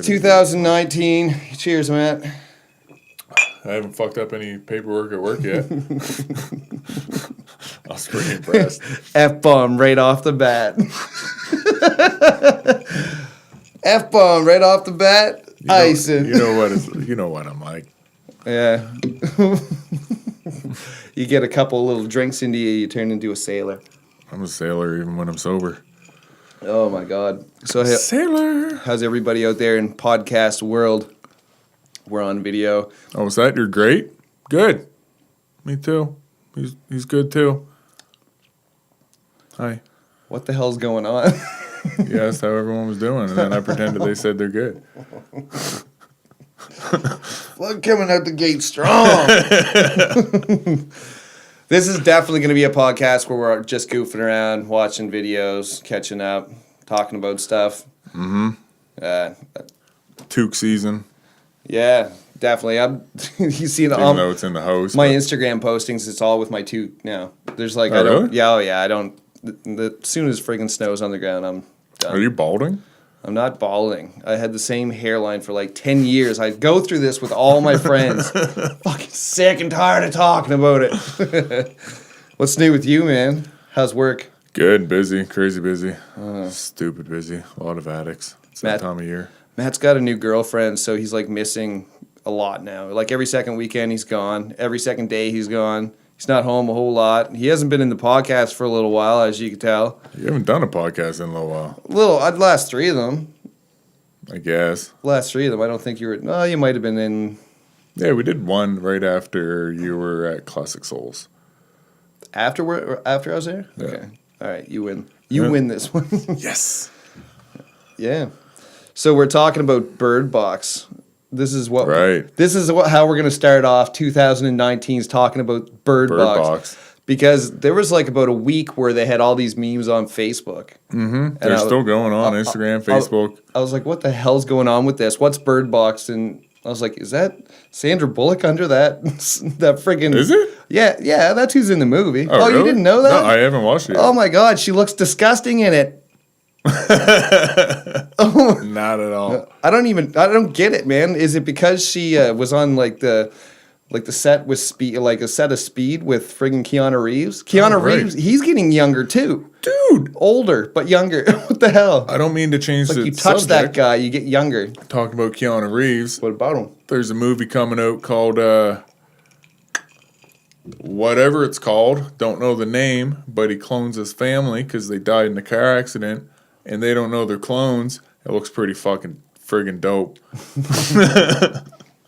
2019. Cheers, Matt. I haven't fucked up any paperwork at work yet. I was pretty impressed. F-bomb right off the bat. F-bomb right off the bat. Icing. You know what I'm like. Yeah. You get a couple little drinks into you, you turn into a sailor. I'm a sailor even when I'm sober. Oh my God. So Sailor. How's everybody out there in podcast world? We're on video. Oh, was that? You're great? Good. Me too. He's good too. Hi. What the hell's going on? You asked how everyone was doing, and then I pretended they said they're good. Well, coming out the gate strong. This is definitely going to be a podcast where we're just goofing around, watching videos, catching up, talking about stuff. Mm-hmm. Toque season. Yeah, definitely. You see Even though it's in the house. My Instagram postings, it's all with my toque now. There's like, really? I don't. As soon as friggin' snow's on the ground, I'm done. Are you balding? I'm not balding. I had the same hairline for like 10 years. I go through this with all my friends. Fucking sick and tired of talking about it. What's new with you, man? How's work? Good, busy, crazy busy. Stupid busy. A lot of addicts. It's that time of year. Matt's got a new girlfriend, so he's like missing a lot now. Like every second weekend he's gone. Every second day he's gone. He's not home a whole lot. He hasn't been in the podcast for a little while, as you can tell. You haven't done a podcast in a little while. I'd last three of them. I guess. Last three of them. I don't think you were. No, you might have been in. Yeah, we did one right after you were at Classic Souls. After I was there? Yeah. Okay. All right, you win. You win this one. Yes. Yeah. So we're talking about Bird Box. This is how we're going to start off 2019's talking about Bird Box. Because there was like about a week where they had all these memes on Facebook. Mm-hmm. They're still going on Instagram, Facebook. I was like, what the hell's going on with this? What's Bird Box? And I was like, is that Sandra Bullock under that friggin'... Is it? Yeah, that's who's in the movie. Oh, really? You didn't know that? No, I haven't watched it yet. Oh my God, she looks disgusting in it. Not at all. I don't get it, man. Is it because she was on the set with Speed, like a set of Speed with friggin' Keanu Reeves? Reeves, he's getting younger too. Dude. Older, but younger. What the hell? I don't mean to change the you touch subject. that guy, you get younger. Talking about Keanu Reeves. What about him? There's a movie coming out called whatever it's called. Don't know the name, but he clones his family because they died in a car accident, and they don't know they're clones. It looks pretty friggin' dope.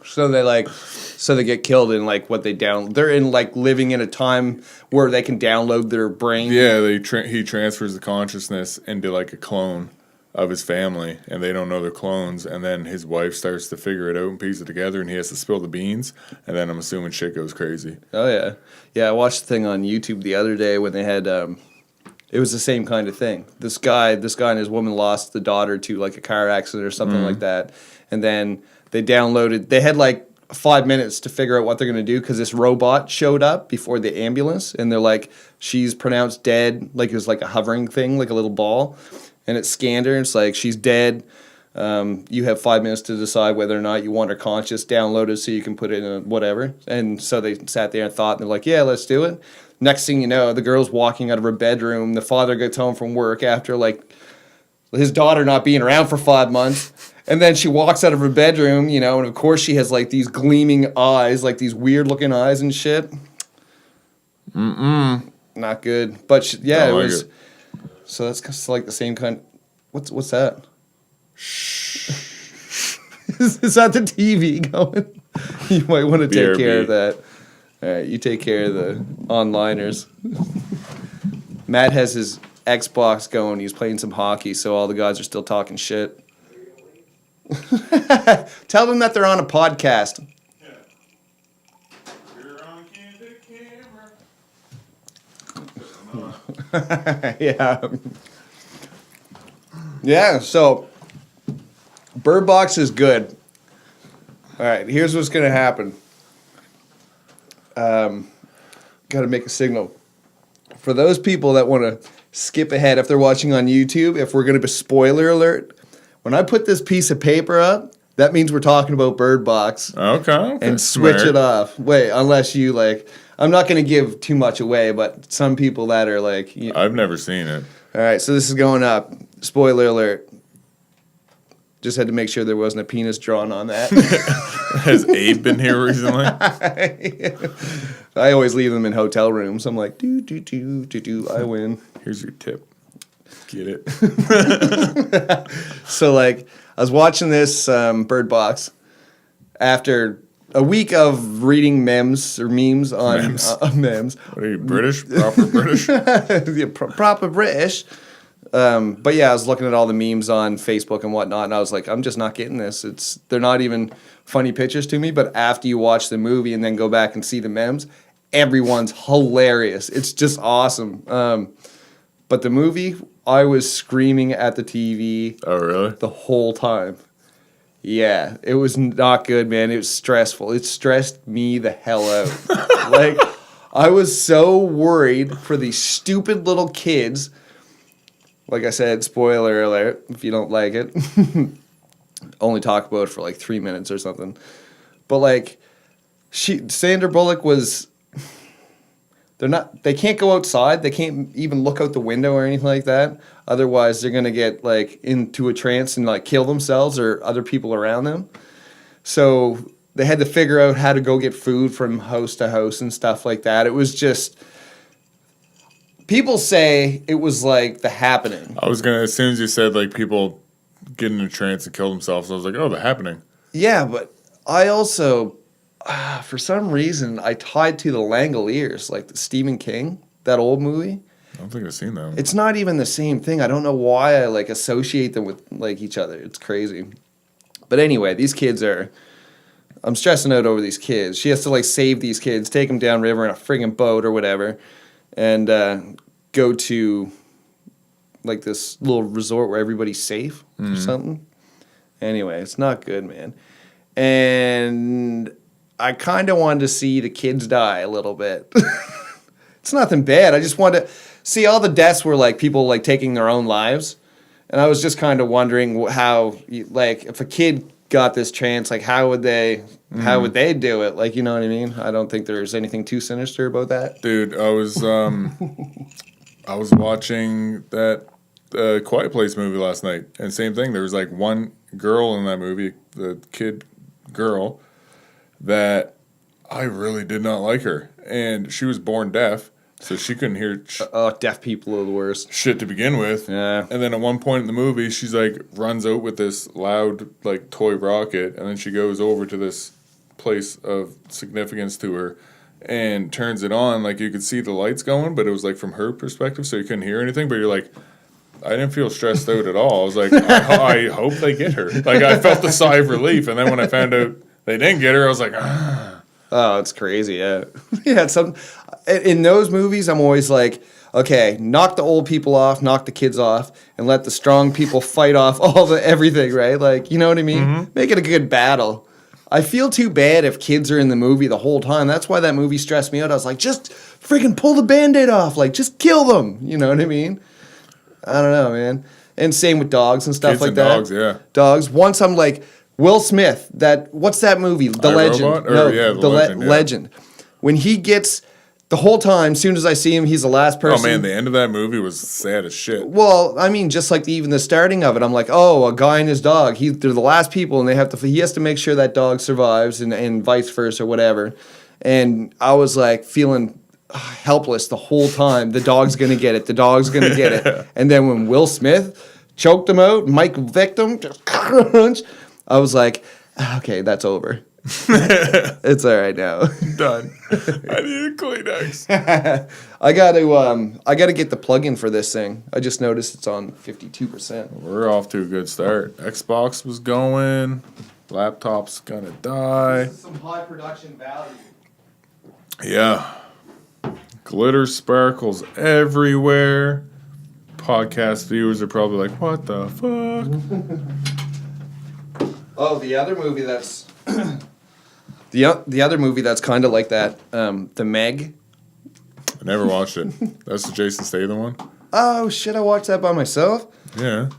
So they get killed in like what they're in like living in a time where they can download their brain. Yeah, he transfers the consciousness into like a clone of his family, and they don't know they're clones, and then his wife starts to figure it out and piece it together, and he has to spill the beans, and then I'm assuming shit goes crazy. Oh yeah. Yeah, I watched the thing on YouTube the other day when they had it was the same kind of thing. This guy and his woman lost the daughter to like a car accident or something like that. And then they had like 5 minutes to figure out what they're going to do because this robot showed up before the ambulance, and they're like, she's pronounced dead. Like it was like a hovering thing, like a little ball. And it scanned her, and it's like, she's dead. You have 5 minutes to decide whether or not you want her conscious downloaded so you can put it in a whatever. And so they sat there and thought, and they're like, yeah, let's do it. Next thing you know, the girl's walking out of her bedroom. The father gets home from work after, like, his daughter not being around for 5 months. And then she walks out of her bedroom, and of course she has, like, these gleaming eyes, like these weird-looking eyes and shit. Not good. But, it was... It. So that's like the same kind... What's that? Shh. Is that the TV going? You might want to take care of that. All right, you take care of the onliners. Matt has his Xbox going. He's playing some hockey, so all the guys are still talking shit. Tell them that they're on a podcast. Yeah. You're on camera. Yeah. Yeah, so Bird Box is good. All right, here's what's going to happen. Got to make a signal. For those people that want to skip ahead, if they're watching on YouTube, if we're going to be spoiler alert, when I put this piece of paper up, that means we're talking about Bird Box. Okay. And switch it off. Wait, unless you like, I'm not going to give too much away, but some people that are like... I've never seen it. All right, so this is going up. Spoiler alert. Just had to make sure there wasn't a penis drawn on that. Has Abe been here recently? I always leave them in hotel rooms. I'm like, I win. Here's your tip. Get it. So, like, I was watching this Bird Box after a week of reading memes on memes. What are you, British? Proper British? Yeah, proper British. But yeah, I was looking at all the memes on Facebook and whatnot, and I was like, I'm just not getting this. They're not even funny pictures to me, but after you watch the movie and then go back and see the memes, everyone's hilarious. It's just awesome. But the movie, I was screaming at the TV. Oh, really? The whole time. Yeah, it was not good, man. It was stressful. It stressed me the hell out. Like, I was so worried for these stupid little kids. Like I said, spoiler alert, if you don't like it. Only talk about it for like 3 minutes or something. But like, Sandra Bullock was... They can't go outside. They can't even look out the window or anything like that. Otherwise, they're going to get like into a trance and like kill themselves or other people around them. So they had to figure out how to go get food from house to house and stuff like that. It was just... People say it was like The Happening. I was gonna, as soon as you said like people get in a trance and kill themselves, I was like, oh, The Happening. Yeah, but I also, for some reason, I tied to the Langoliers, like the Stephen King, that old movie. I don't think I've seen that one. It's not even the same thing. I don't know why I like associate them with like each other. It's crazy. But anyway, these kids are... I'm stressing out over these kids. She has to like save these kids, take them downriver in a friggin' boat or whatever. And go to like this little resort where everybody's safe or something. Anyway, it's not good, man. And I kind of wanted to see the kids die a little bit. It's nothing bad. I just wanted to see all the deaths were like people like taking their own lives. And I was just kind of wondering how, like, if a kid got this chance, like, how would they do it? Like, you know what I mean? I don't think there's anything too sinister about that. Dude, I was watching that Quiet Place movie last night, and same thing. There was like one girl in that movie, the kid girl, that I really did not like her, and she was born deaf, so she couldn't hear deaf people are the worst. Shit to begin with. Yeah. And then at one point in the movie, she's like runs out with this loud like toy rocket, and then she goes over to this place of significance to her and turns it on. Like you could see the lights going, but it was like from her perspective, so you couldn't hear anything. But you're like, I didn't feel stressed out at all. I was like, I hope they get her. Like I felt the sigh of relief, and then when I found out they didn't get her, I was like, ah. Oh, it's crazy, yeah. Yeah, in those movies, I'm always like, okay, knock the old people off, knock the kids off, and let the strong people fight off everything, right? Like, you know what I mean? Mm-hmm. Make it a good battle. I feel too bad if kids are in the movie the whole time. That's why that movie stressed me out. I was like, just freaking pull the Band-Aid off. Like, just kill them. You know what I mean? I don't know, man. And same with dogs and stuff kids like and that. Dogs, yeah. Dogs. Once I'm like... Will Smith, what's that movie? The Legend. The Legend. Legend. When he gets, the whole time, as soon as I see him, he's the last person. Oh man, the end of that movie was sad as shit. Well, I mean, just like even the starting of it, I'm like, oh, a guy and his dog. They're the last people, and he has to make sure that dog survives, and vice versa, or whatever. And I was like feeling helpless the whole time. The dog's gonna get it. The dog's gonna get it. And then when Will Smith choked him out, Mike victim, just crunch. I was like, okay, that's over. It's all right now. Done. I need a Kleenex. I gotta get the plug-in for this thing. I just noticed it's on 52%. We're off to a good start. Xbox was going. Laptop's gonna die. This is some high production value. Yeah. Glitter sparkles everywhere. Podcast viewers are probably like, what the fuck? Oh, the other movie that's the other movie that's kind of like that, The Meg. I never watched it. That's the Jason Statham one? Oh shit! I watched that by myself. Yeah.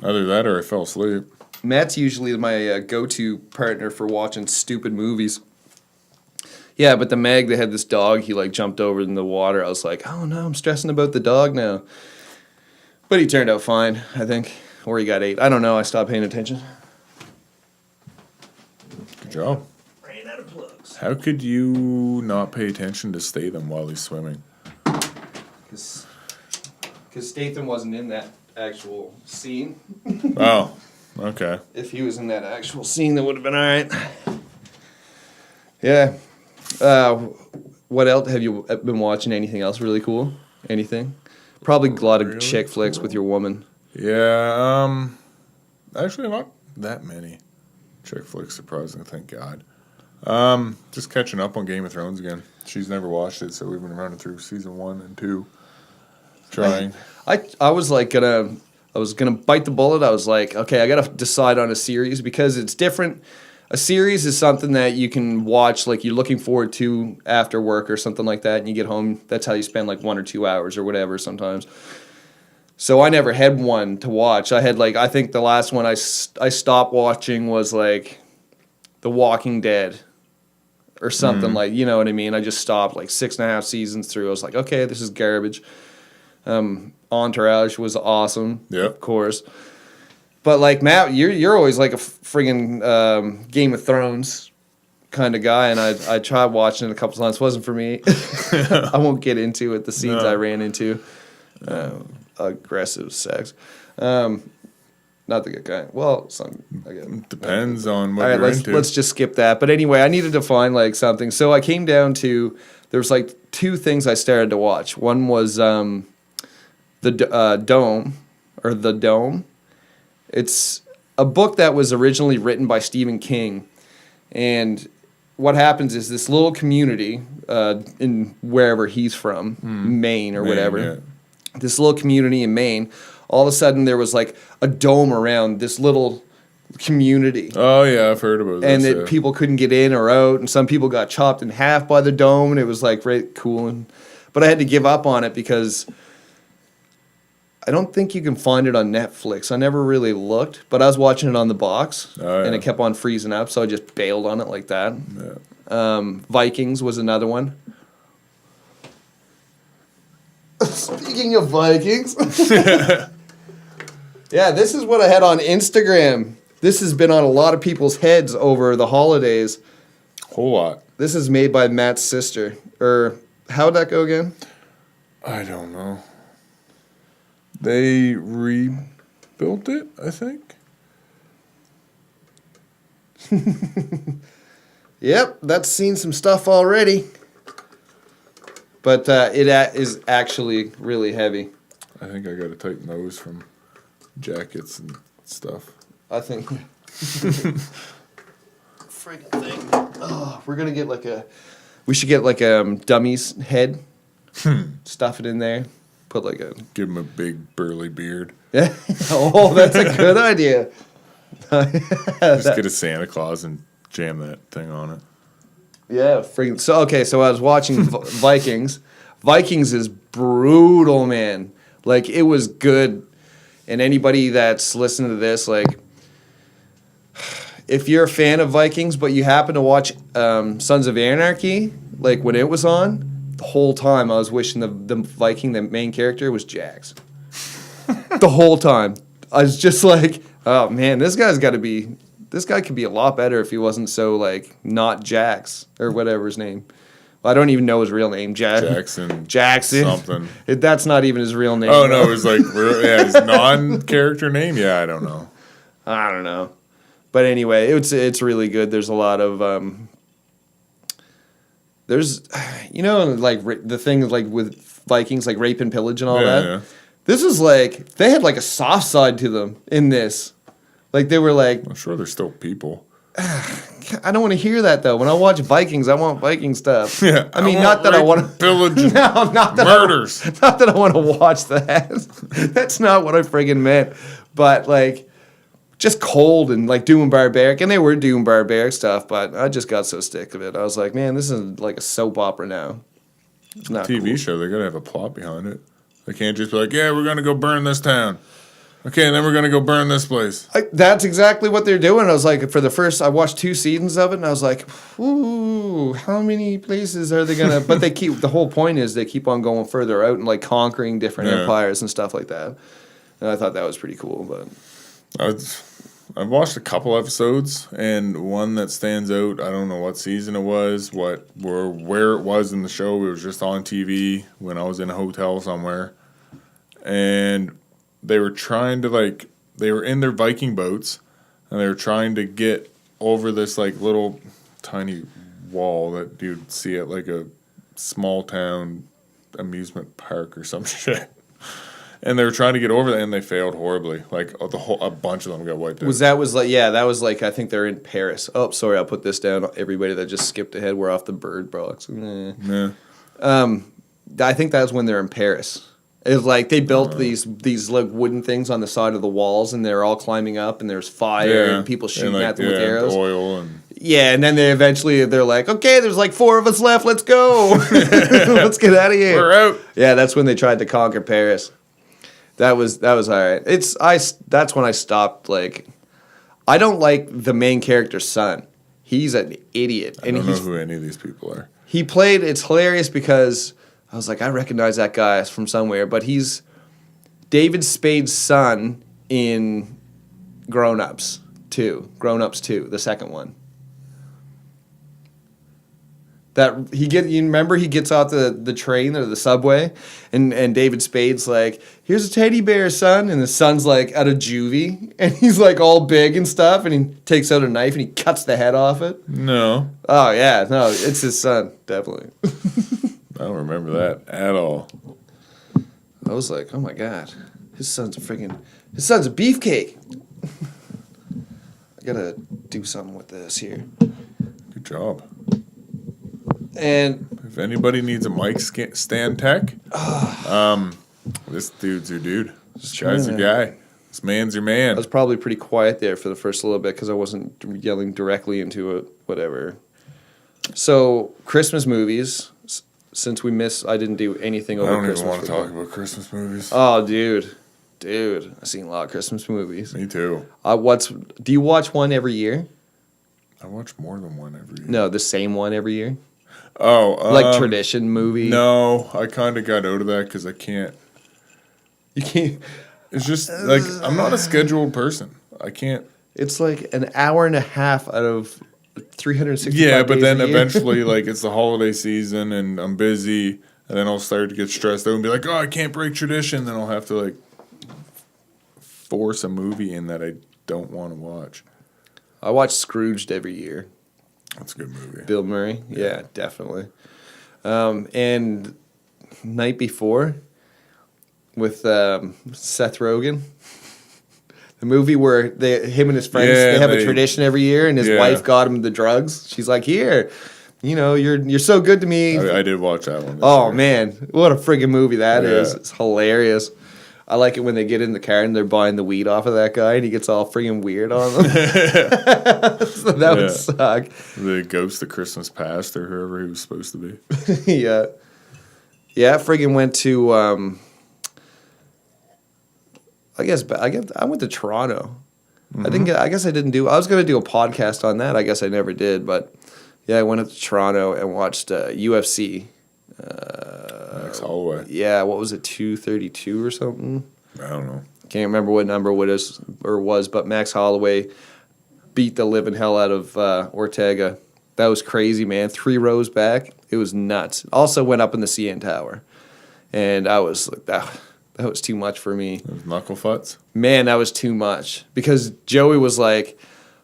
Either that or I fell asleep. Matt's usually my go-to partner for watching stupid movies. Yeah, but the Meg, they had this dog. He like jumped over in the water. I was like, oh no, I'm stressing about the dog now. But he turned out fine, I think. Or he got ate. I don't know. I stopped paying attention. Good job. Ran out of plugs. How could you not pay attention to Statham while he's swimming? Because Statham wasn't in that actual scene. Oh, okay. If he was in that actual scene, that would have been all right. Yeah. What else? Have you been watching anything else really cool? Anything? Probably a lot of chick flicks with your woman. Yeah, actually not that many chick flicks, surprisingly, thank God. Just catching up on Game of Thrones again. She's never watched it, so we've been running through season 1 and 2. Trying. I was like gonna bite the bullet. I was like, okay, I gotta decide on a series because it's different. A series is something that you can watch, like you're looking forward to after work or something like that, and you get home. That's how you spend like 1 or 2 hours or whatever sometimes. So I never had one to watch. I had like, I think the last one I stopped watching was like The Walking Dead or something like, you know what I mean? I just stopped like 6.5 seasons through. I was like, okay, this is garbage. Entourage was awesome, of course. But like Matt, you're always like a friggin' Game of Thrones kind of guy, and I tried watching it a couple times. It wasn't for me. I won't get into it. The scenes I ran into, aggressive sex, not the good kind. Well, some again depends on what all right, you're into. Let's just skip that. But anyway, I needed to find like something, so I came down to there's like 2 things I started to watch. One was the Dome. It's a book that was originally written by Stephen King, and what happens is this little community in wherever he's from, Maine or whatever, yeah. This little community in Maine, all of a sudden there was like a dome around this little community. Oh yeah, I've heard about and this. And people couldn't get in or out, and some people got chopped in half by the dome, and it was like right cool. But I had to give up on it because I don't think you can find it on Netflix. I never really looked, but I was watching it on the box, and it kept on freezing up, so I just bailed on it like that. Yeah. Vikings was another one. Speaking of Vikings, yeah, this is what I had on Instagram. This has been on a lot of people's heads over the holidays. Whole lot. This is made by Matt's sister. Or how'd that go again? I don't know. They rebuilt it, I think. Yep, that's seen some stuff already. But it is actually really heavy. I think I got to tighten those from jackets and stuff. I think. Friggin' thing. Oh, we're going to get like a... We should get like a dummy's head. Stuff it in there. Put like a... Give him a big burly beard. Oh, that's a good idea. Just get a Santa Claus and jam that thing on it. Yeah, freaking. So I was watching Vikings. Vikings is brutal, man. Like it was good. And anybody that's listening to this, like, if you're a fan of Vikings, but you happen to watch Sons of Anarchy, like when it was on, the whole time I was wishing the Viking, the main character, was Jax. The whole time. I was just like, oh man, this guy could be a lot better if he wasn't so like not Jax or whatever his name. Well, I don't even know his real name. Jackson. Something. That's not even his real name. Oh no, it was like his non-character name. Yeah, I don't know. But anyway, it's really good. There's a lot of there's like the thing like with Vikings like rape and pillage and all that. Yeah. This is like they had like a soft side to them in this. Like they were like, I'm sure they're still people. I don't want to hear that though. When I watch Vikings, I want Viking stuff. Yeah, I mean, not that I want to pillage, not that murders. Not that I want to watch that. That's not what I friggin' meant. But like, just cold and like doing barbaric, and they were doing barbaric stuff. But I just got so sick of it. I was like, man, this is like a soap opera now. It's not TV show. They gotta have a plot behind it. They can't just be like, yeah, we're gonna go burn this town. Okay, and then we're going to go burn this place. That's exactly what they're doing. I was like, I watched 2 seasons of it, and I was like, ooh, how many places are they going to... But the whole point is they keep on going further out and, like, conquering different empires and stuff like that. And I thought that was pretty cool, but... I've watched a couple episodes, and one that stands out, I don't know what season it was, where it was in the show. It was just on TV when I was in a hotel somewhere. And they were trying to, they were in their Viking boats, and they were trying to get over this, little tiny wall that you'd see at, a small town amusement park or some shit. And they were trying to get over that, and they failed horribly. A bunch of them got wiped out. That was I think they're in Paris. Oh, sorry, I'll put this down. Everybody that just skipped ahead, we're off the bird box. Yeah. I think that was when they're in Paris. It was they built these wooden things on the side of the walls, and they're all climbing up, and there's fire and people shooting at them with arrows. Oil and... Yeah, and then they're like, okay, there's 4 of us left. Let's go. Let's get out of here. We're out. Yeah, that's when they tried to conquer Paris. That was all right. That's when I stopped. I don't like the main character's son. He's an idiot. I don't know who any of these people are. It's hilarious because I was like, I recognize that guy from somewhere, but he's David Spade's son in Grown Ups 2, the second one. You remember he gets off the train or the subway, and David Spade's like, here's a teddy bear, son, and the son's out of juvie, and he's all big and stuff, and he takes out a knife and he cuts the head off it. No. Oh yeah, no, it's his son, definitely. I don't remember that at all. I was like, oh my god, his son's a beefcake. I gotta do something with this here. Good job. And if anybody needs a mic stand tech, this dude's your dude. This guy's your guy. This man's your man. I was probably pretty quiet there for the first little bit because I wasn't yelling directly into it, whatever. So, Christmas movies, since I didn't do anything over Christmas. I don't even want to talk about Christmas movies. Oh, dude, I've seen a lot of Christmas movies. Me too. Do you watch one every year? I watch more than one every year. No, the same one every year? Oh, tradition movie? No, I kind of got out of that because I can't. You can't. It's just I'm not a scheduled person. I can't. It's an hour and a half out of 365 days. Yeah, but then eventually, it's the holiday season and I'm busy, and then I'll start to get stressed out and be like, oh, I can't break tradition. Then I'll have to force a movie in that I don't want to watch. I watch Scrooged every year. That's a good movie. Bill Murray? Yeah, definitely. And Night Before with Seth Rogen. The movie where him and his friends, they have a tradition every year, and his wife got him the drugs. She's like, here, you're so good to me. I did watch that one. Oh, man. What a friggin' movie that is. It's hilarious. I like it when they get in the car and they're buying the weed off of that guy and he gets all friggin' weird on them. So that would suck. The ghost of Christmas Past or whoever he was supposed to be. Yeah. Yeah, friggin' went to, I went to Toronto. Mm-hmm. I guess I didn't I was going to do a podcast on that. I guess I never did. But yeah, I went up to Toronto and watched UFC. Max Holloway. Yeah, what was it, 232 or something? I don't know. Can't remember what number was, but Max Holloway beat the living hell out of Ortega. That was crazy, man. 3 rows back. It was nuts. Also went up in the CN Tower. And I was like, that was too much for me. Those knuckle futts? Man, that was too much. Because Joey was like,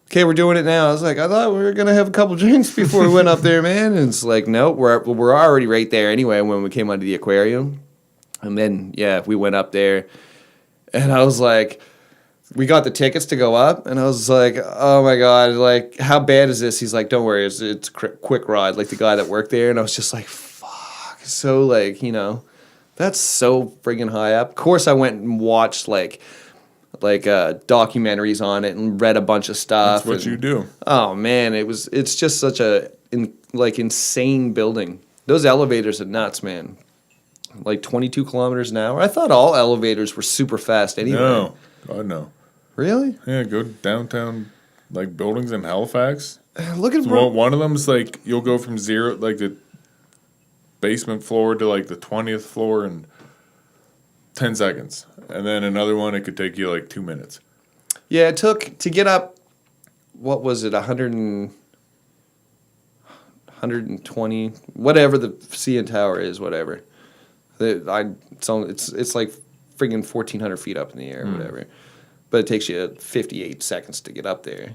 okay, we're doing it now. I was like, I thought we were going to have a couple drinks before we went up there, man. And it's like, no, we're already right there anyway when we came onto the aquarium. And then, we went up there. And I was like, we got the tickets to go up. And I was like, oh, my God, how bad is this? He's like, don't worry, it's a quick ride, the guy that worked there. And I was just like, fuck. So, that's so friggin' high up. Of course, I went and watched, documentaries on it and read a bunch of stuff. That's what you do. Oh man, it's just such a insane building. Those elevators are nuts, man. 22 kilometers an hour. I thought all elevators were super fast anyway. No. God, no. Really? Yeah, go downtown, like, buildings in Halifax. Look at So one of them's, like, you'll go from zero, like, the basement floor to, like, the 20th floor in 10 seconds. And then another one, it could take you, like, 2 minutes. Yeah, it took to get up, what was it, 120, whatever the CN Tower is, whatever. It's like friggin' 1,400 feet up in the air, whatever. But it takes you 58 seconds to get up there.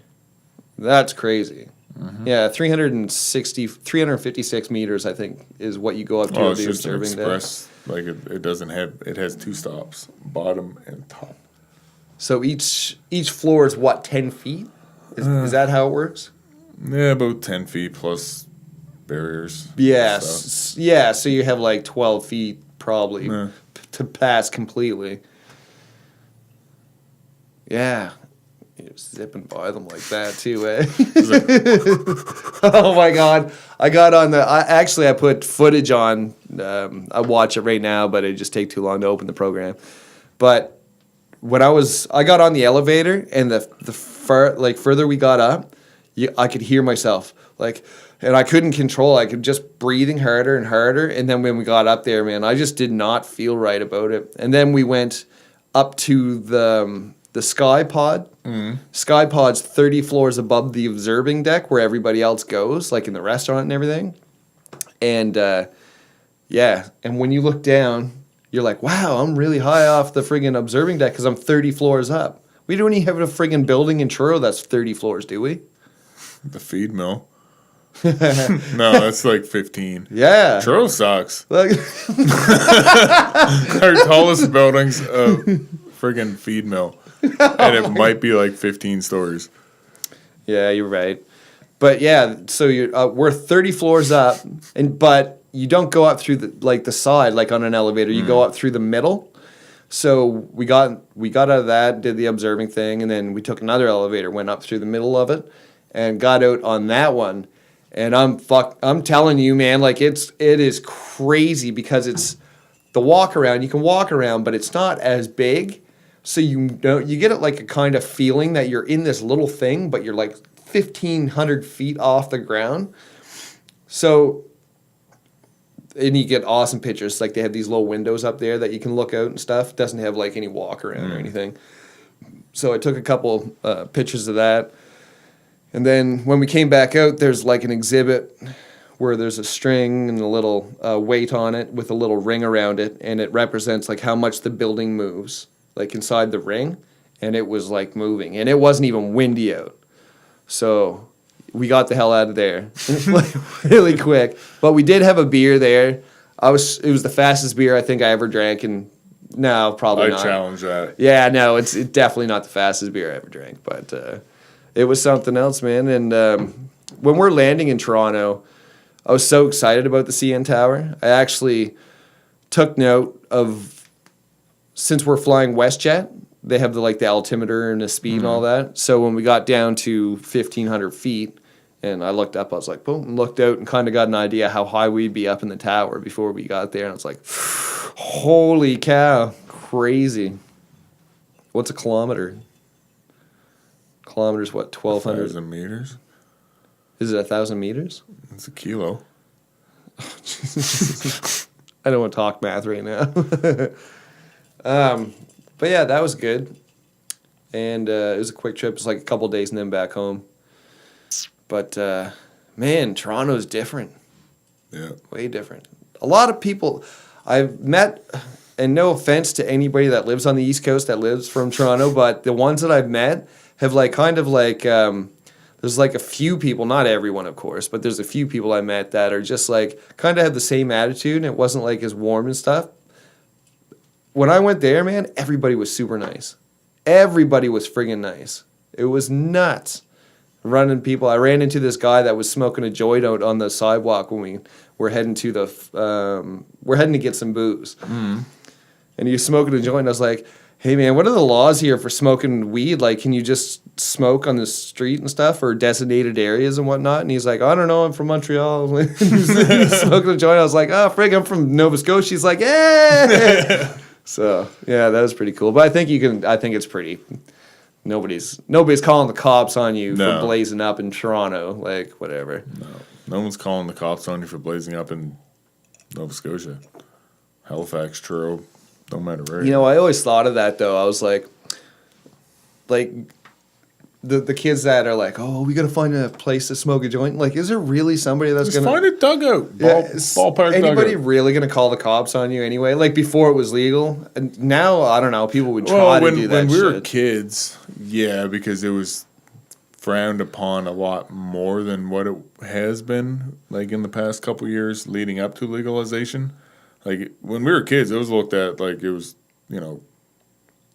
That's crazy. Mm-hmm. Yeah, 356 meters, I think, is what you go up to it's the just an observing express. Like, it doesn't have, it has 2 stops, bottom and top. So each floor is what, 10 feet? Is that how it works? Yeah, about 10 feet plus barriers. Yes. Yeah, so you have like 12 feet probably to pass completely. Yeah. You're zipping by them like that too, eh? Oh my God. I put footage on. I watch it right now, but it just take too long to open the program. But when I got on the elevator, and the further we got up, I could hear myself, like, and I couldn't control. I could just breathing harder and harder. And then when we got up there, man, I just did not feel right about it. And then we went up to the Sky Pod. Sky Pod's 30 floors above the observing deck where everybody else goes, like in the restaurant and everything. And yeah, and when you look down, you're like, wow, I'm really high off the friggin' observing deck because I'm 30 floors up. We don't even have a friggin' building in Truro that's 30 floors, do we? The feed mill. No, that's like 15. Yeah. Truro sucks. Like Our tallest building's a friggin' feed mill. And it might be like 15 stories. Yeah, you're right. But yeah, so we're 30 floors up, but you don't go up through the side like on an elevator. You go up through the middle. So we got out of that, did the observing thing, and then we took another elevator, went up through the middle of it, and got out on that one. And I'm telling you, man, like it is crazy because it's the walk around. You can walk around, but it's not as big. So you get it like a kind of feeling that you're in this little thing, but you're like 1,500 feet off the ground. So, and you get awesome pictures. Like they have these little windows up there that you can look out and stuff. It doesn't have like any walk around or anything. So I took a couple pictures of that. And then when we came back out, there's like an exhibit where there's a string and a little weight on it with a little ring around it. And it represents like how much the building moves, like inside the ring. And it was like moving. And it wasn't even windy out. So we got the hell out of there really quick. But we did have a beer there. It was the fastest beer I think I ever drank. And no, probably not. I challenge that. Yeah, no, it's definitely not the fastest beer I ever drank. But it was something else, man. And when we're landing in Toronto, I was so excited about the CN Tower. I actually took note of, since we're flying WestJet, they have the altimeter and the speed and all that. So when we got down to 1,500 feet, and I looked up, I was like, boom, and looked out and kind of got an idea how high we'd be up in the tower before we got there. And I was like, holy cow, crazy. What's a kilometer? Kilometers, what, 1,200? 1,000 meters. Is it 1,000 meters? It's a kilo. I don't want to talk math right now. But yeah, that was good. And it was a quick trip. It was like a couple days and then back home. But man, Toronto's different. Yeah. Way different. A lot of people I've met, and no offense to anybody that lives on the East Coast that lives from Toronto, but the ones that I've met have there's like a few people, not everyone of course, but there's a few people I met that are just like kind of have the same attitude, and it wasn't like as warm and stuff. When I went there, man, everybody was super nice. Everybody was friggin' nice. It was nuts. Running people. I ran into this guy that was smoking a joint out on the sidewalk when we were heading to we're heading to get some booze. Mm. And he was smoking a joint. And I was like, hey man, what are the laws here for smoking weed? Like, can you just smoke on the street and stuff, or designated areas and whatnot? And he's like, I don't know, I'm from Montreal. He's smoking a joint. I was like, oh, frig, I'm from Nova Scotia. He's like, yeah. So yeah, that was pretty cool. But I think you can. I think it's pretty. Nobody's calling the cops on you No. for blazing up in Toronto, like whatever. No one's calling the cops on you for blazing up in Nova Scotia, Halifax, Truro, don't matter where. You know, I always thought of that though. I was like the kids that are like, oh, we gotta find a place to smoke a joint. Like, is there really somebody that's just gonna find a dugout, ballpark anybody dugout. really gonna call the cops on you anyway? Like before it was legal, and now I don't know. People would try to do that. When we were shit. kids, yeah, because it was frowned upon a lot more than what it has been, like in the past couple years leading up to legalization. Like when we were kids, it was looked at like it was,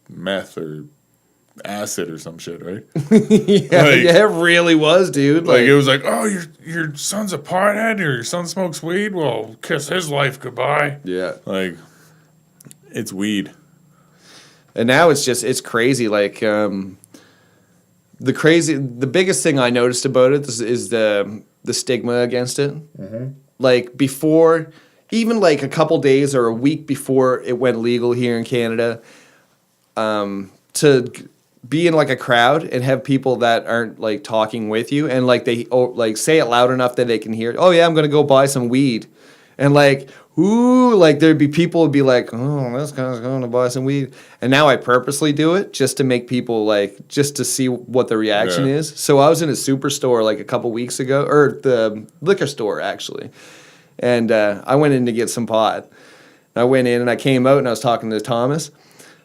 meth acid or some shit, right? Yeah, it really was, dude. Like it was like, oh, your son's a pothead, or your son smokes weed. Well, kiss his life goodbye. Yeah, like it's weed. And now it's crazy. Like the biggest thing I noticed about it is the stigma against it. Mm-hmm. Like before, even like a couple days or a week before it went legal here in Canada, to be in like a crowd and have people that aren't like talking with you and like they like say it loud enough that they can hear it. Oh yeah, I'm gonna go buy some weed, and like ooh, like there'd be people would be like, oh, this guy's going to buy some weed, and now I purposely do it just to make people like just to see what the reaction is. So I was in a superstore like a couple weeks ago, or the liquor store actually, and I went in to get some pot. I went in and I came out and I was talking to Thomas.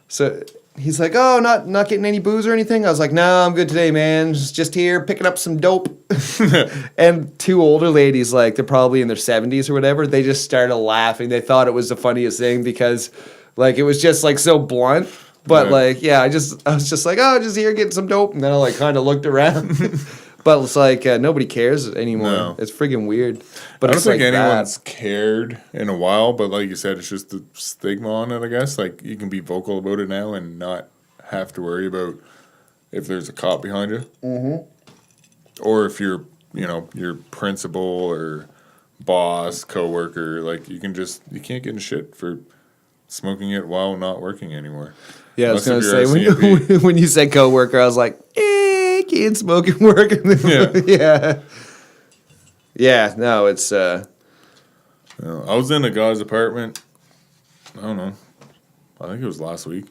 So he's like, oh, not getting any booze or anything? I was like, no, I'm good today, man. Just here picking up some dope. And two older ladies, like they're probably in their 70s or whatever, they just started laughing. They thought it was the funniest thing because like it was just like so blunt. But like, yeah, I was just like, oh, just here getting some dope. And then I like kind of looked around. But it's like nobody cares anymore. No. It's friggin' weird. But I don't it's think like anyone's cared in a while, but like you said, it's just the stigma on it, I guess. Like you can be vocal about it now and not have to worry about if there's a cop behind you. Mm-hmm. Or if you're, your principal or boss, coworker, like you can't get in shit for smoking it while not working anymore. Yeah, unless I was going to say, when you said coworker, I was like, can't smoke and work. Yeah. Yeah, no, it's... I was in a guy's apartment, I don't know, I think it was last week.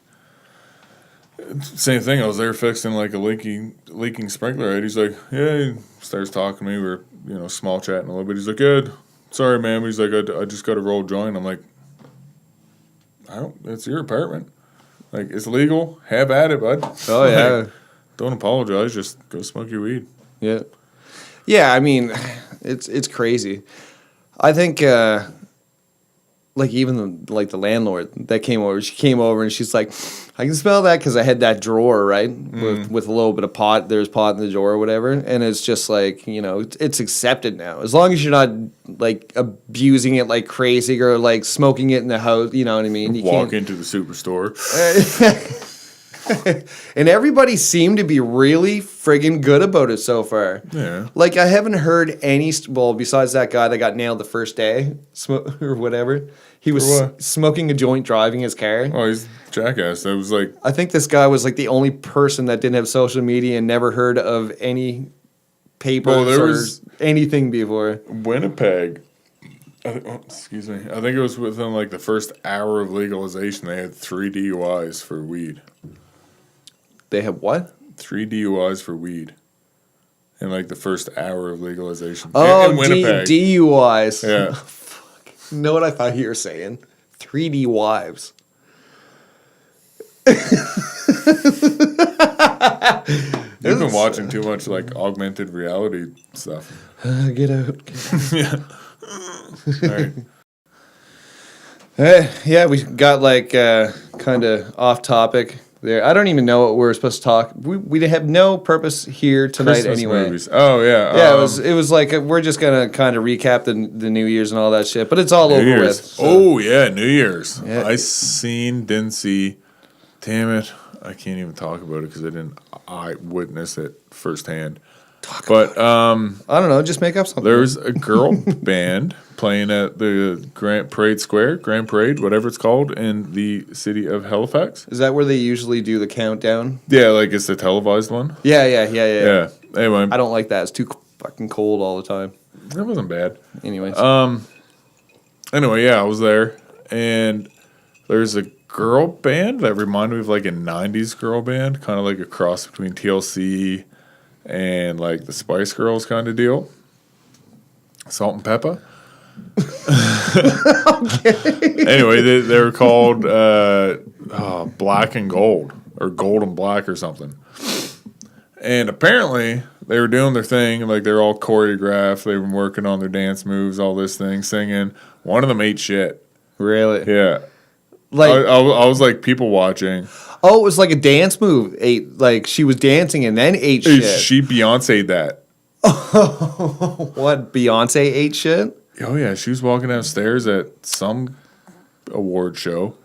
Same thing, I was there fixing like a leaking sprinkler head. He's like, yeah, he starts talking to me. We're, small chatting a little bit. He's like, good, sorry, ma'am. He's like, I just got a roll joint. I'm like, it's your apartment. Like, it's legal. Have at it, bud. Oh, yeah. Like, don't apologize. Just go smoke your weed. Yeah. Yeah, I mean, it's crazy. I think, like, even the landlord that came over, she came over and she's like, I can smell that because I had that drawer, right? With a little bit of pot. There's pot in the drawer or whatever. And it's just like, it's accepted now. As long as you're not, like, abusing it like crazy or, like, smoking it in the house, you know what I mean? You Walk into the superstore. And everybody seemed to be really friggin' good about it so far. Yeah. Like, I haven't heard any... Well, besides that guy that got nailed the first day, or whatever. He was smoking a joint driving his car. Oh, he's jackass. I was like... I think this guy was, like, the only person that didn't have social media and never heard of any papers or anything before. Winnipeg... excuse me. I think it was within, like, the first hour of legalization, they had 3 DUIs for weed. They have what? 3 DUIs for weed in like the first hour of legalization. Oh, in Winnipeg. DUIs. Yeah. Oh, fuck. You know what I thought you were saying? 3D wives. You've been watching too much like augmented reality stuff. Get out. Yeah. All right. Yeah, we got like kind of off topic there. I don't even know what we're supposed to talk. We have no purpose here tonight Christmas anyway. Movies. Oh yeah. Yeah, it was like we're just gonna kind of recap the New Year's and all that shit, but it's all over with. So. Oh yeah, New Year's. Yeah. Didn't see. Damn it, I can't even talk about it because I didn't eyewitness it firsthand. But I don't know. Just make up something. there's a girl band playing at the Grand Parade Square, Grand Parade, whatever it's called, in the city of Halifax. Is that where they usually do the countdown? Yeah, like it's the televised one. Yeah. Yeah. Anyway, I don't like that. It's too fucking cold all the time. that wasn't bad. Anyways. Anyway, yeah, I was there, and there's a girl band that reminded me of like a 90s girl band, kind of like a cross between TLC and like the Spice Girls kind of deal. Salt and Pepper. Anyway, they were called Black and Gold, or Gold and Black or something. And apparently they were doing their thing, like they're all choreographed. They were working on their dance moves, all this thing, singing. One of them ate shit. Really? Yeah. Like, I was like people watching. oh, it was like a dance move. Like she was dancing and then ate shit. She Beyonce'd that. What? Beyonce ate shit? Oh yeah, she was walking downstairs at some award show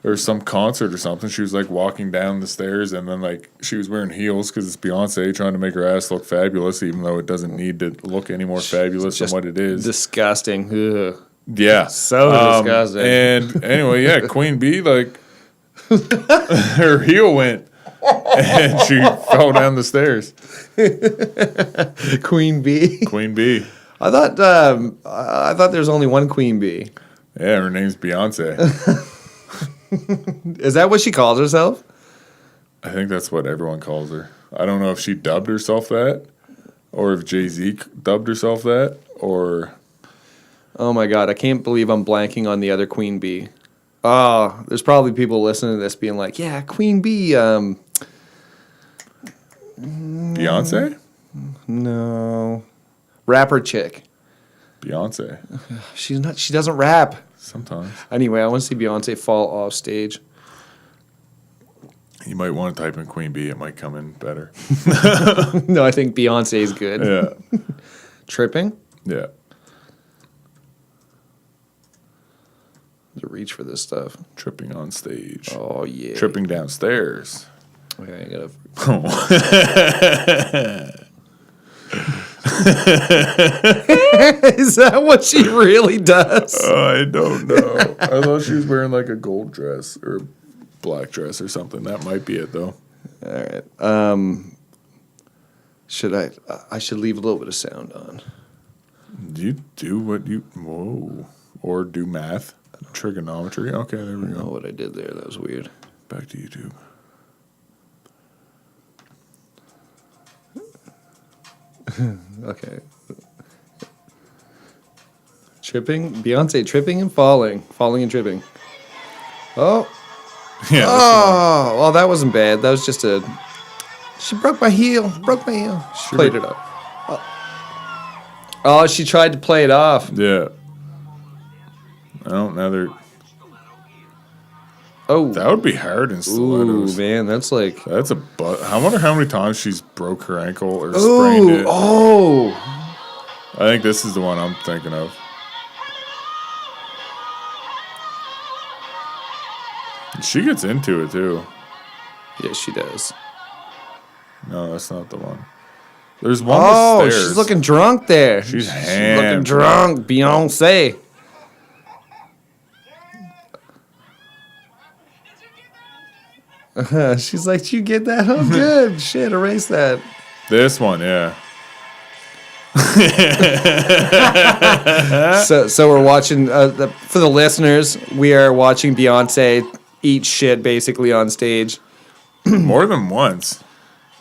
or some concert or something. She was like walking down the stairs, and then like she was wearing heels because it's Beyonce trying to make her ass look fabulous, even though it doesn't need to look any more fabulous than what it is. Disgusting. Ugh. Yeah, So disgusting. And anyway, yeah, Queen Bee, like her heel went, and she fell down the stairs. Queen Bee. Queen Bee. I thought there's only one Queen Bee. Yeah, her name's Beyonce. Is that what she calls herself? I think that's what everyone calls her. I don't know if she dubbed herself that, or if Jay-Z dubbed herself that, or... Oh my god, I can't believe I'm blanking on the other Queen Bee. Oh, there's probably people listening to this being like, yeah, Queen Bee, Beyonce? no. Rapper chick. Beyonce. She doesn't rap. Sometimes. Anyway, I want to see Beyonce fall off stage. You might want to type in Queen Bee. It might come in better. No, I think Beyonce is good. Yeah. Tripping? Yeah. To reach for this stuff. Tripping on stage. Oh, yeah. Tripping downstairs. Okay, I gotta... Is that what she really does? I don't know. I thought she was wearing like a gold dress or a black dress or something. That might be it, though. All right. Should I should leave a little bit of sound on. You do what you... Whoa. Or do math. Trigonometry. Okay, there we I don't know go. what I did there. That was weird. Back to YouTube. Okay. Tripping? Beyonce tripping and falling. Falling and tripping. Oh. Yeah. Oh. Well, that wasn't bad. That was just a... She broke my heel. Broke my heel. She played it up. Oh, she tried to play it off. Yeah. Oh, now they're... Oh. That would be hard in Ooh, stilettos. man. That's like... That's a butt. I wonder how many times she's broke her ankle or sprained it. Oh. I think this is the one I'm thinking of. She gets into it, too. Yes, she does. No, that's not the one. There's one Oh, with stairs. she's looking drunk there. She's looking hammed. drunk. Beyonce. She's like, did you get that? Oh, good. Shit, erase that. This one, yeah. So we're watching, for the listeners, we are watching Beyonce eat shit basically on stage. More than once.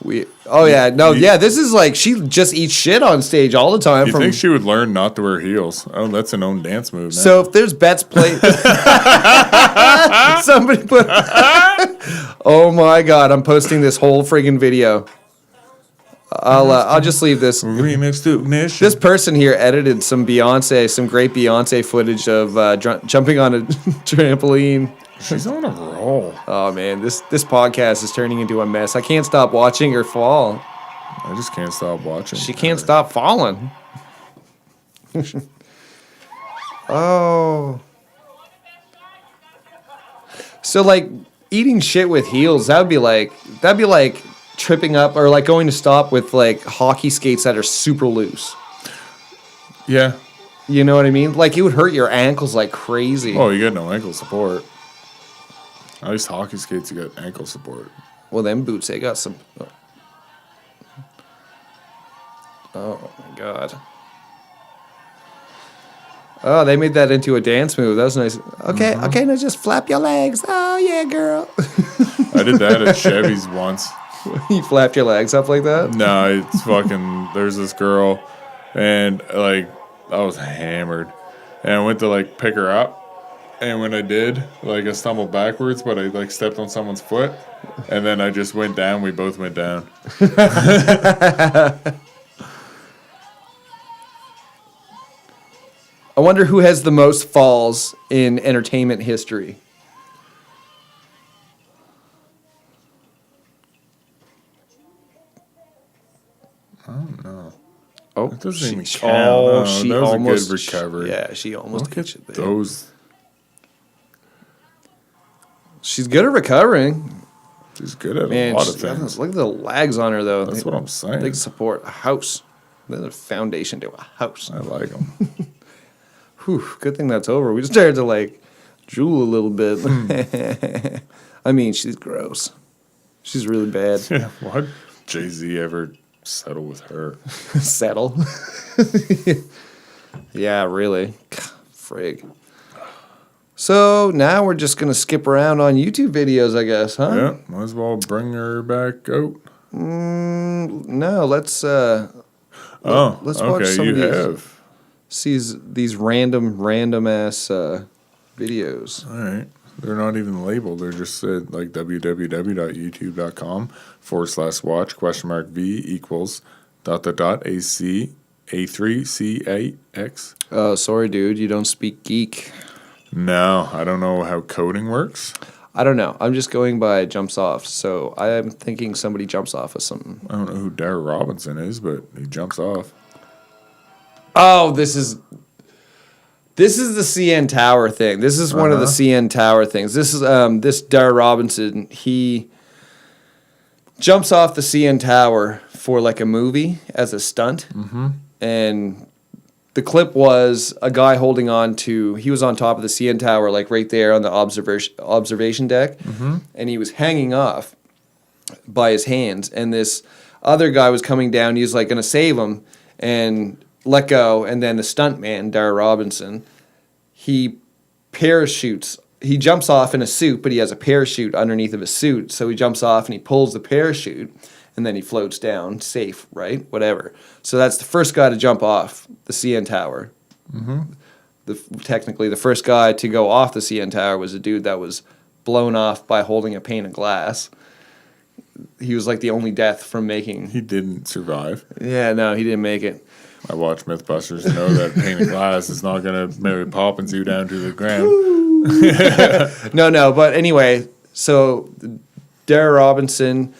This is like, she just eats shit on stage all the time. You think she would learn not to wear heels? Oh, that's an own dance move, man. So if there's bets played, somebody put. Oh my god! I'm posting this whole friggin' video. I'll just leave this. Remix to Ignition. This person here edited some great Beyonce footage of jumping on a trampoline. She's on a roll. Oh man, this podcast is turning into a mess. I can't stop watching her fall. I just can't stop watching. She can't stop falling. Oh. So like eating shit with heels, that'd be like tripping up or like going to stop with like hockey skates that are super loose. Yeah. You know what I mean? Like it would hurt your ankles like crazy. Oh, you got no ankle support. At least hockey skates, you got ankle support. Well, them boots, they got some. Oh my god. Oh, they made that into a dance move. That was nice. Okay, okay, now just flap your legs. Oh yeah, girl. I did that at Chevy's once. You flapped your legs up like that? No, it's fucking. There's this girl, and like I was hammered, and I went to like pick her up, and when I did, like I stumbled backwards, but I like stepped on someone's foot, and then I just went down. We both went down. I wonder who has the most falls in entertainment history. I don't know. Oh, That doesn't even count. No, she that was almost a good recovery. Yeah, she almost Look hit at you there. those. She's good at recovering. She's good at Man, a lot of things. look at the legs on her though. That's what I'm saying. They support a house. They're the foundation to a house. I like them. Whew, good thing that's over. We just started to like drool a little bit. I mean, she's gross. She's really bad. Yeah, why'd Jay-Z ever settle with her? Settle. Yeah, really. Frig. So now we're just gonna skip around on YouTube videos, I guess, huh? Yeah, might as well bring her back out. No, let's Oh, let's watch okay, some you of these. have. sees these random ass videos. All right. They're not even labeled. They're just said like www.youtube.com/watch?v equals ... AC A3CAX. Oh, sorry, dude, you don't speak geek. No, I don't know how coding works. I don't know. I'm just going by jumps off. So I'm thinking somebody jumps off of something. I don't know who Darryl Robinson is, but he jumps off. Oh, this is the CN Tower thing. This is one of the CN Tower things. This is this Darryl Robinson. He jumps off the CN Tower for like a movie as a stunt, and the clip was a guy holding on to. He was on top of the CN Tower, like right there on the observation deck, and he was hanging off by his hands. And this other guy was coming down. He was like going to save him and let go. And then the stunt man, Darryl Robinson, he parachutes. He jumps off in a suit, but he has a parachute underneath of his suit. So he jumps off and he pulls the parachute, and then he floats down, safe, right? Whatever. So that's the first guy to jump off the CN Tower. Technically, the first guy to go off the CN Tower was a dude that was blown off by holding a pane of glass. He was like the only death from making. He didn't survive. Yeah, no, he didn't make it. I watch Mythbusters to know that pane of glass is not going to Mary Poppins you down to the ground. No, but anyway, so Darryl Robinson,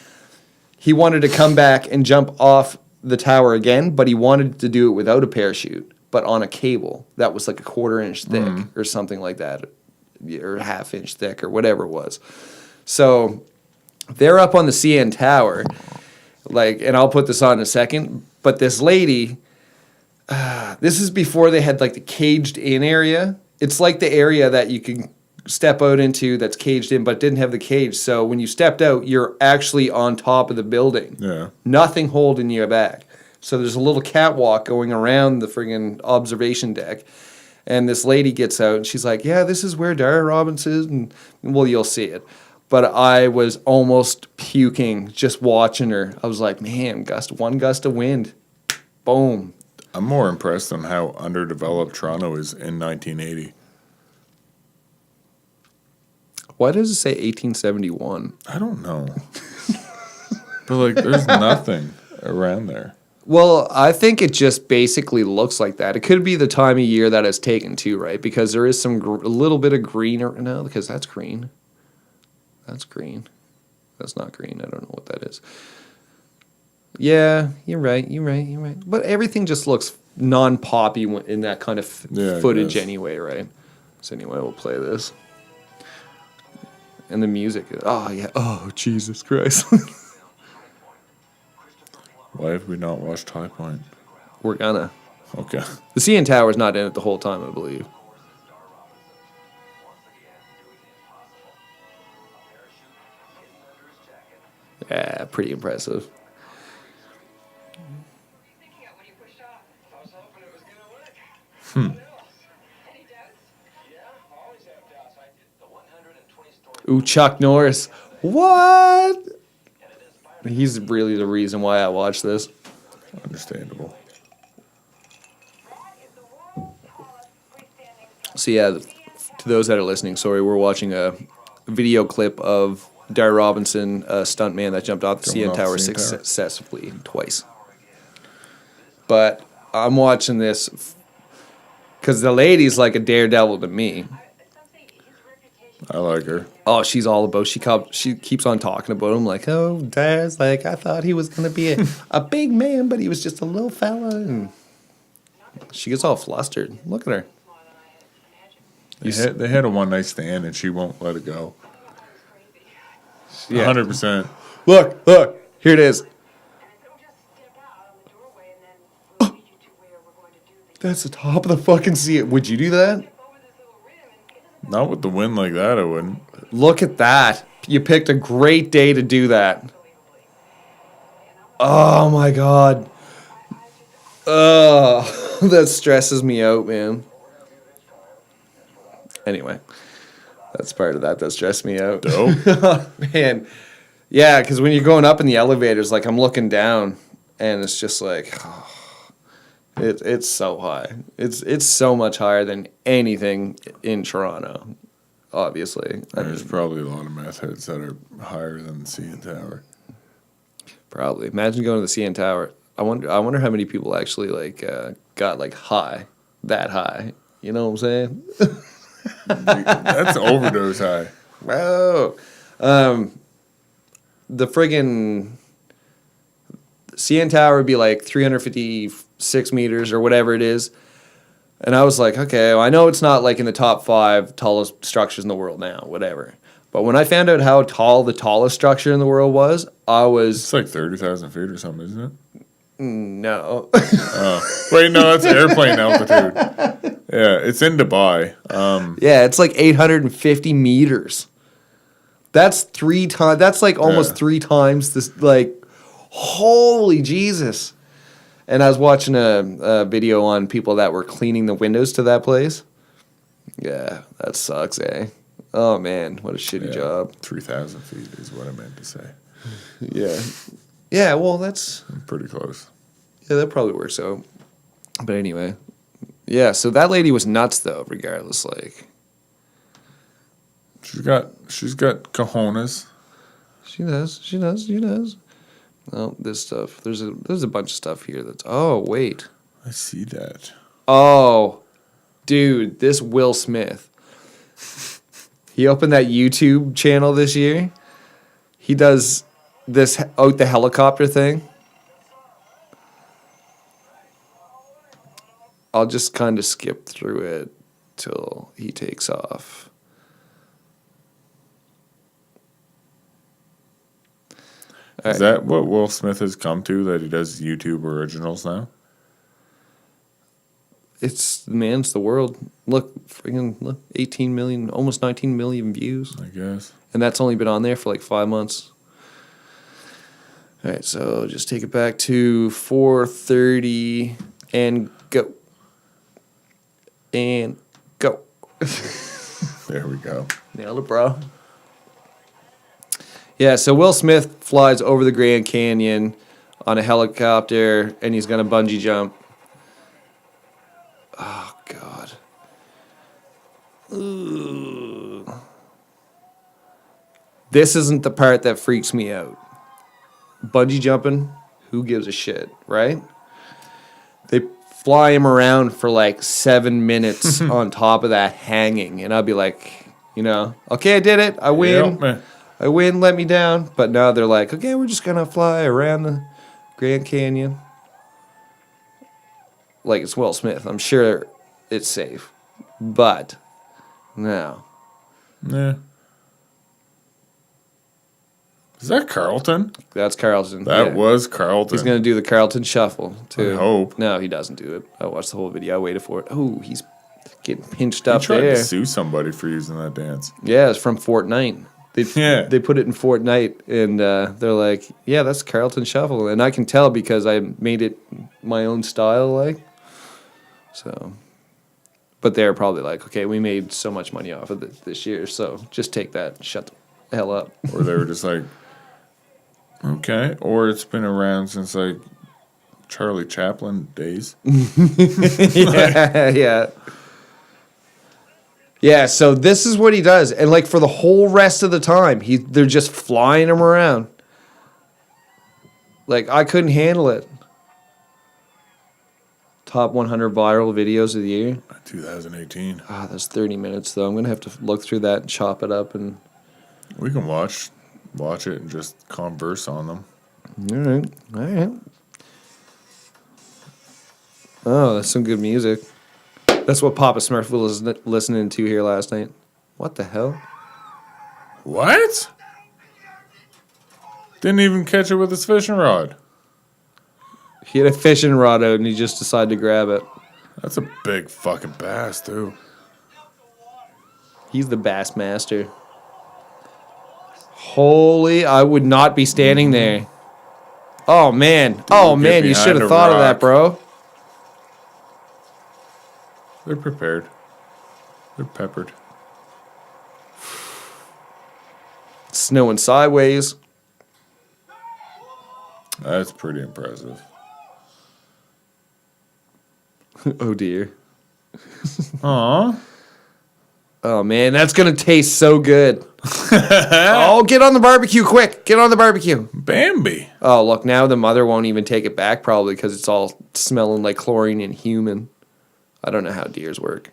he wanted to come back and jump off the tower again, but he wanted to do it without a parachute, but on a cable that was like a 1/4 inch thick or something like that, or 1/2 inch thick or whatever it was. So they're up on the CN Tower, like, and I'll put this on in a second, but this lady, this is before they had like the caged in area. It's like the area that you can step out into that's caged in, but didn't have the cage. So when you stepped out, you're actually on top of the building. Yeah. Nothing holding you back. So there's a little catwalk going around the friggin' observation deck. And this lady gets out and she's like, yeah, this is where Darryl Robinson is. And well, you'll see it. But I was almost puking just watching her. I was like, man, one gust of wind. Boom. I'm more impressed on how underdeveloped Toronto is in 1980. Why does it say 1871? I don't know. But, like, there's nothing around there. Well, I think it just basically looks like that. It could be the time of year that it's taken too, right? Because there is some a little bit of green. No, because that's green. That's green. That's not green. I don't know what that is. Yeah, you're right. But everything just looks non-poppy in that kind of footage anyway, right? So anyway, we'll play this. And the music. Oh, yeah. Oh, Jesus Christ. Why have we not watched High Point? We're gonna. Okay. The CN Tower's not in it the whole time, I believe. Yeah, pretty impressive. Ooh, Chuck Norris. What? He's really the reason why I watch this. Understandable. So yeah, to those that are listening, sorry, we're watching a video clip of Dar Robinson, a stuntman that jumped off the Going CN off the Tower CN Tower. successfully twice. But I'm watching this because the lady's like a daredevil to me. I like her. Oh, she's all about. She keeps on talking about him like, oh, Dar's like, I thought he was gonna be a big man, but he was just a little fella. And she gets all flustered. Look at her. They had a one night stand and she won't let it go. Yeah. 100%. Look, here it is. That's the top of the fucking sea. Would you do that? Not with the wind like that, I wouldn't. Look at that. You picked a great day to do that. Oh my god. Oh, that stresses me out, man. Anyway, that's part of that stressed me out. Dope. Man. Yeah, because when you're going up in the elevators, like I'm looking down and it's just like, it's so high. It's so much higher than anything in Toronto, obviously. There's probably a lot of meth heads that are higher than the CN Tower. Probably. Imagine going to the CN Tower. I wonder how many people actually like got like high, that high. You know what I'm saying? That's overdose high. Whoa. The friggin' CN Tower would be like 356 meters or whatever it is. And I was like, okay, well, I know it's not like in the top 5 tallest structures in the world now, whatever. But when I found out how tall the tallest structure in the world was, It's like 30,000 feet or something, isn't it? No. Wait, no, that's airplane altitude. Yeah, it's in Dubai. Yeah, it's like 850 meters. That's 3 times. That's like almost 3 times this. Like, holy Jesus! And I was watching a video on people that were cleaning the windows to that place. Yeah, that sucks, eh? Oh man, what a shitty job. 3,000 feet is what I meant to say. Yeah. Yeah, well, that's Pretty close. yeah, that probably works out. But anyway, yeah. So that lady was nuts, though. Regardless, like She's got cojones. she does. Oh, this stuff. There's a bunch of stuff here that's. Oh wait. I see that. Oh, dude, this Will Smith. He opened that YouTube channel this year. He does this out the helicopter thing. I'll just kind of skip through it till he takes off. Is that what Will Smith has come to, that he does YouTube originals now? It's the man's the world. Look, 18 million, almost 19 million views. I guess. And that's only been on there for like 5 months. All right, so just take it back to 4:30 and go. And go. There we go. Nailed it, bro. Yeah, so Will Smith flies over the Grand Canyon on a helicopter, and he's going to bungee jump. Oh, God. Ugh. This isn't the part that freaks me out. Bungee jumping, who gives a shit, right? They fly him around for like 7 minutes on top of that hanging, and I'll be like, okay, I did it. I win. Yep, man. I win, let me down. But now they're like, okay, we're just going to fly around the Grand Canyon. Like, it's Will Smith. I'm sure it's safe. But, no. Yeah. Is that Carlton? That's Carlton. That was Carlton. He's going to do the Carlton Shuffle, too. I hope. No, he doesn't do it. I watched the whole video. I waited for it. Oh, he's getting pinched up He tried there. to sue somebody for using that dance. Yeah, it's from Fortnite. They put it in Fortnite, and they're like, yeah, that's Carlton Shuffle. And I can tell because I made it my own style, like. So, but they're probably like, okay, we made so much money off of it this year, so just take that and shut the hell up. Or they were just like, okay. Or it's been around since like Charlie Chaplin days. Yeah. Yeah, so this is what he does. And like for the whole rest of the time, they're just flying him around. Like I couldn't handle it. Top 100 viral videos of the year. 2018. That's 30 minutes though. I'm going to have to look through that and chop it up and We can watch it and just converse on them. All right. Oh, that's some good music. That's what Papa Smurf was listening to here last night. What the hell? What? Didn't even catch it with his fishing rod. He had a fishing rod out and he just decided to grab it. That's a big fucking bass, too. He's the bass master. Holy, I would not be standing there. Oh, man. You should have thought of that, bro. They're prepared. They're peppered. It's snowing sideways. That's pretty impressive. Oh, dear. Aw. Oh, man, that's going to taste so good. Oh, get on the barbecue, quick. Get on the barbecue. Bambi. Oh, look, now the mother won't even take it back probably because it's all smelling like chlorine and human. I don't know how deers work.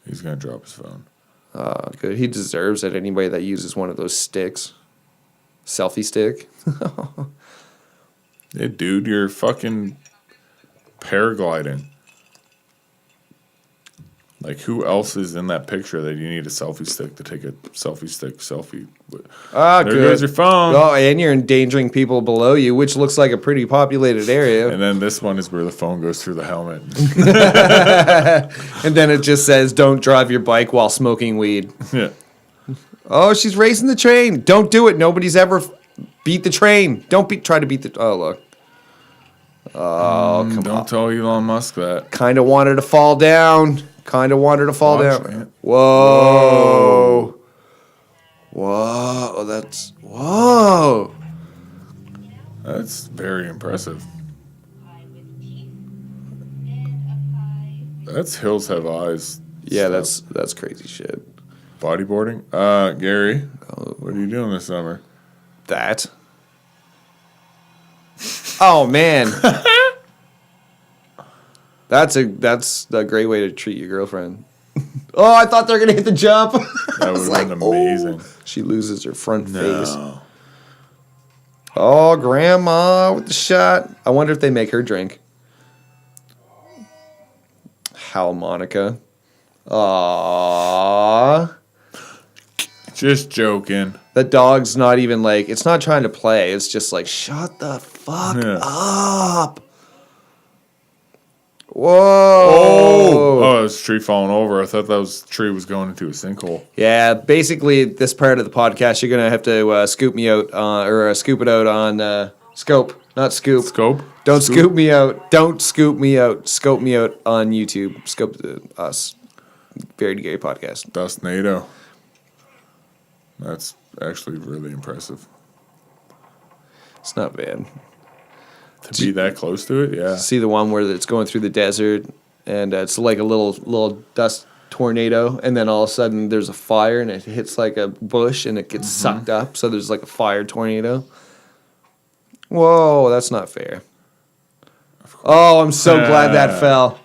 He's going to drop his phone. Good. He deserves it. Anybody that uses one of those sticks. Selfie stick. Hey, dude, you're fucking paragliding. Like, who else is in that picture that you need a selfie stick to take a selfie with? There Good. goes your phone. Oh, and you're endangering people below you, which looks like a pretty populated area. And then this one is where the phone goes through the helmet. And then it just says, don't drive your bike while smoking weed. Yeah. Oh, she's racing the train. Don't do it. Nobody's ever beat the train. Try to beat the... Oh, look. Oh, come on. Don't tell Elon Musk that. Kind of wanted to fall down. Watch, man. Whoa. Whoa. Whoa. That's very impressive. That's Hills Have Eyes. Yeah, stuff. that's crazy shit. Bodyboarding? Gary, what are you doing this summer? That. Oh, man. That's a great way to treat your girlfriend. Oh, I thought they were going to hit the jump. That would have been amazing. Oh, she loses her front face. Oh, Grandma with the shot. I wonder if they make her drink. Howl Monica. Aww. Just joking. The dog's not even like, it's not trying to play. It's just like, shut the fuck up. Whoa. Oh, it's a tree falling over. I thought that tree was going into a sinkhole. Yeah, basically, this part of the podcast, you're going to have to scoop me out, or scoop it out on Scope. Not Scoop. Scope? Don't scoop me out. Don't scoop me out. Scope me out on YouTube. Scope us. Very Gay Podcast. Dust NATO. That's actually really impressive. It's not bad. To be that close to it, yeah. See the one where it's going through the desert, and it's like a little dust tornado, and then all of a sudden there's a fire, and it hits like a bush, and it gets sucked up, so there's like a fire tornado. Whoa, that's not fair. Oh, I'm so glad that fell.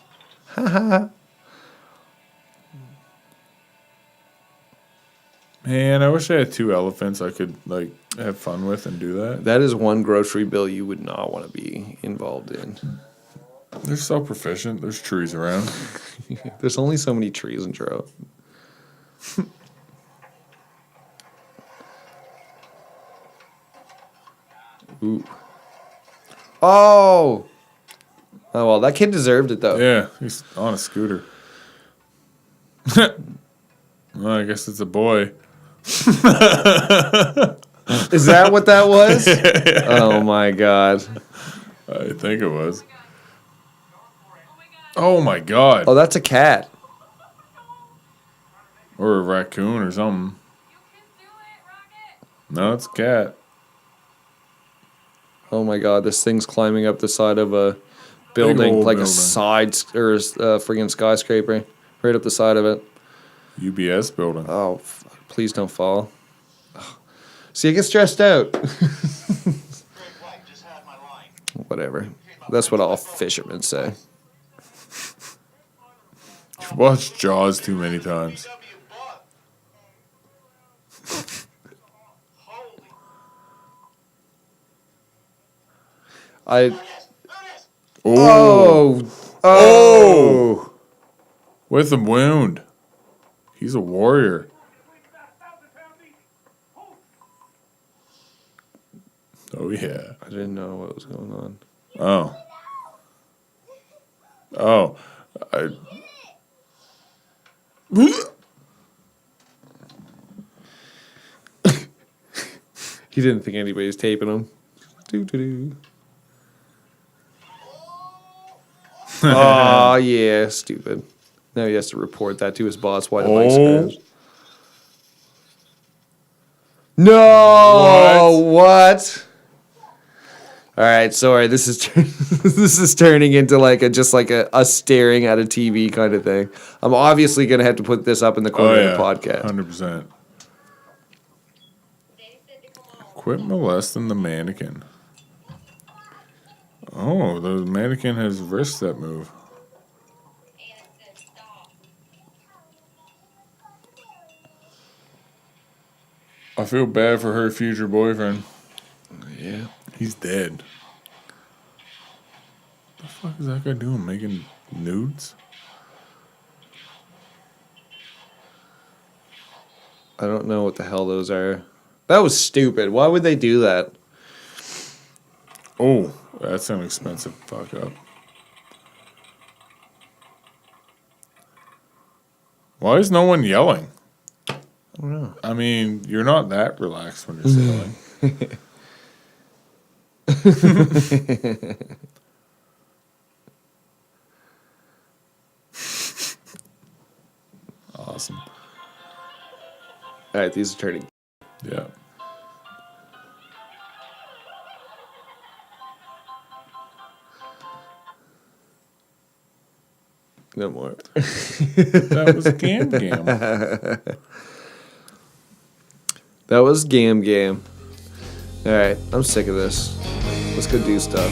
Man, I wish I had 2 elephants I could like have fun with and do that. That is one grocery bill you would not want to be involved in. They're so proficient. There's trees around. There's only so many trees in Truro. Ooh. Oh! Oh, well, that kid deserved it, though. Yeah, he's on a scooter. Well, I guess it's a boy. Is that what that was? Oh, my God. I think it was. Oh, my God. Oh, that's a cat. Or a raccoon or something. No, it's a cat. Oh, my God. This thing's climbing up the side of a building, like a side or a friggin' skyscraper. Right up the side of it. UBS building. Oh, please don't fall. See, I get stressed out. Whatever. That's what all fishermen say. You've watched Jaws too many times. Oh! With a wound. He's a warrior. Oh, yeah. I didn't know what was going on. Oh. Oh. He didn't think anybody was taping him. Doo-doo-doo. Oh, yeah, stupid. Now he has to report that to his boss why the bike's crashed. No! What? All right, sorry. This is this is turning into like a us staring at a TV kind of thing. I'm obviously gonna have to put this up in the corner of the podcast. 100%. Quit molesting the mannequin. Oh, the mannequin has reversed that move. I feel bad for her future boyfriend. Yeah. He's dead. What the fuck is that guy doing? Making nudes? I don't know what the hell those are. That was stupid. Why would they do that? Oh, that's an expensive fuck up. Why is no one yelling? I don't know. I mean, you're not that relaxed when you're sailing. Awesome. All right, these are turning. Yeah. No more. That was Gam Gam. That was Gam Gam. All right, I'm sick of this. Let's go do stuff.